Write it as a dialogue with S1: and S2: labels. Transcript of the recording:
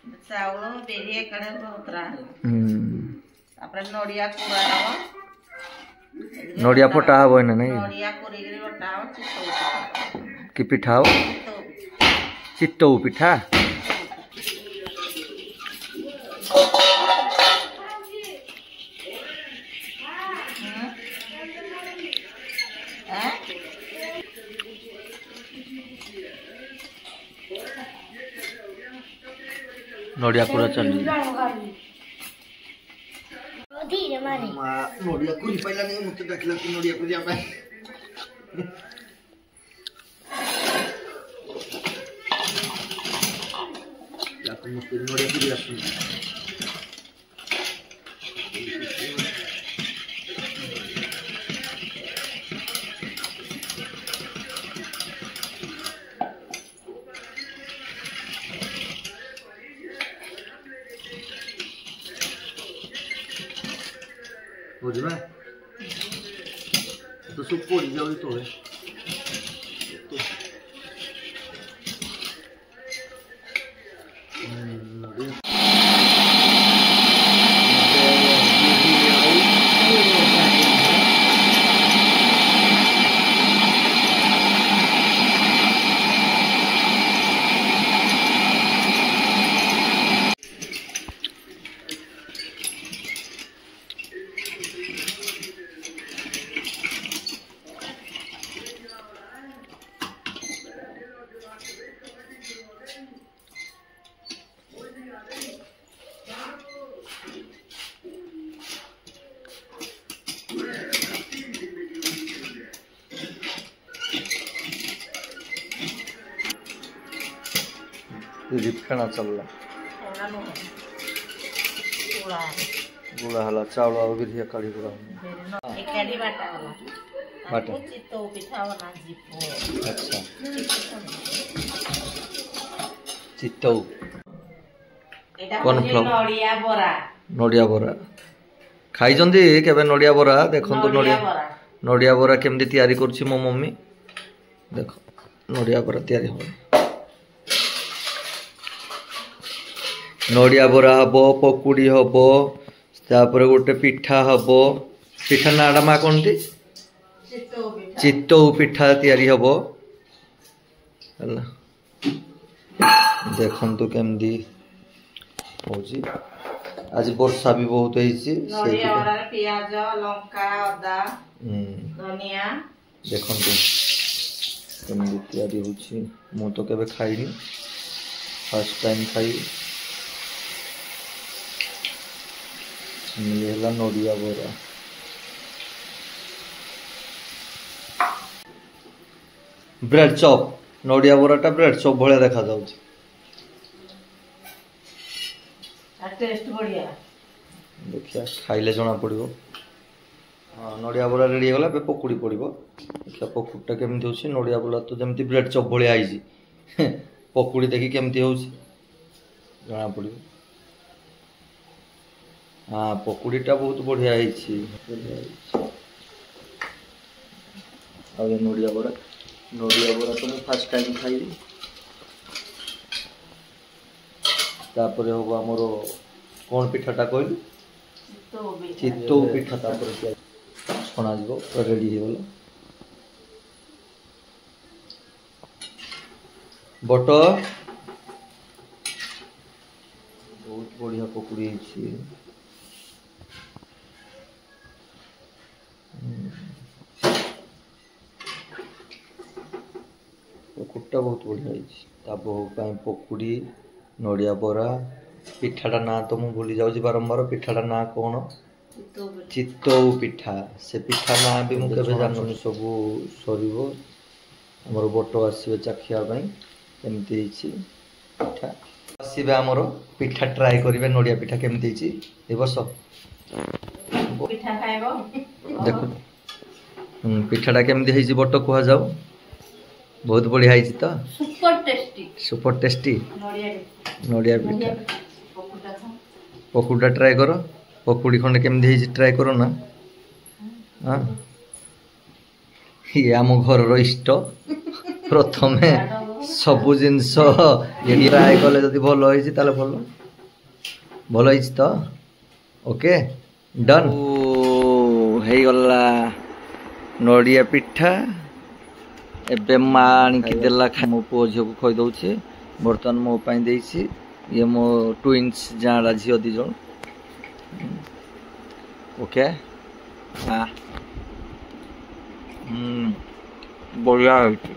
S1: चाउल berry एकड़े Batra तापर नडिया कुड़ा हवा
S2: नडिया फटा हबो ना नहीं
S1: नडिया कुड़ी रे बटा हो चितौ
S2: कि पिठा हो चितौ पिठा नडिया पूरा चली
S3: धीरे मारे
S2: नडिया कुरी पहिला नहीं मुझे देखला कि नडिया कुरी आमे या तो मुझे नडिया कुरी आसुन बुझे तो सब पड़ी जाओ तो है फेना चल गुड़ा हला चावल और भी काढ़ी गुड़ा
S1: एकाडी बाटा वाला
S2: बाटा
S1: चितौ पिठा बना जीपो
S2: अच्छा चितौ
S1: एटा
S2: कोन नडिया बरा खाई जंदी केबे नडिया बरा देखन तो नडिया बरा केमदी तयारी करछि मो मम्मी देखो नडिया बरा तयारी हो नडिया बरा हबो पकुड़ी हबो तापर गोटे पिठा हबो पिठा नाडा मा कोनटी चितौ पिठा तयारी हबो हला देखन तो केमदी होजी आज वर्षा भी बहुत होईची
S1: नडिया बरा प्याज लंका अदा धनिया
S2: देखन तो केमदी तयारी होची मु तो केबे खाइनी फर्स्ट टाइम खाई ये हला नडिया बरा bread chop Nadia बराटा bread chop भले देखा जाउची
S1: टेस्ट बढ़िया
S2: देखिया खाइले जना पड़िबो हां नडिया बरा रेडी होला पे पकुड़ी पड़िबो देखिया पकुड़टा केमती होची नडिया बरा तो जेमती ब्रेड चॉप भले आइजी पकुड़ी देखि केमती होची जना पड़िबो हाँ पकुड़ीटा बहुत बढ़िया है नडिया बरा तो मैं फर्स्ट टाइम खाई तापर हम आमर कौन पिठाटा कहलु चितौ पिठा तापर छणा जीवो रेडी हो गला बटर बहुत बढ़िया पकुड़ी है पकुड़टा बहुत बढ़िया है पकुड़ी नडिया बरा पिठाटा ना तो मुझे भूली जाऊँ बारंबार पिठाटा ना कौन चितौ पिठा से पिठा ना भी मुझे जानूनी सब सर आमर बट आसवे चाखिया केमती पिठा आसवे आमर पिठा ट्राए करेंगे नडिया पिठा केमती ए वर्ष देख पिठाटा केमती बट कह जाऊ बहुत बढ़िया है तो सुपर टेस्टी नडिया पिठा पकुड़ा ट्राए कर पकुड़ी खंडे केमती ट्राए करो ना ये आम घर इष्ट प्रथमे ସବୁ ଜିନିଷ ଏଠି ଟ୍ରାଏ କଲେ ଯଦି ଭଲ ହେଇଛି ତାହେଲେ ଭଲ ହେଇଛି ତ ଓକେ ଡନ୍ ହେଇଗଲା ନଡ଼ିଆ ପିଠା ଏବେ ମା ଆଣିକି ଦେଲା ମୋ ପୁଅ ଝିଅକୁ ଖୋଇଦେଉଛି ବର୍ତ୍ତମାନ ମୋ ପାଇଁ ଦେଇଛି ଇଏ ମୋ ଟୁଇନ୍ସ ଯାଆଁଳା ଝିଅ 2 ଜଣ ଓକେ ବଢ଼ିଆ ହେଇଛି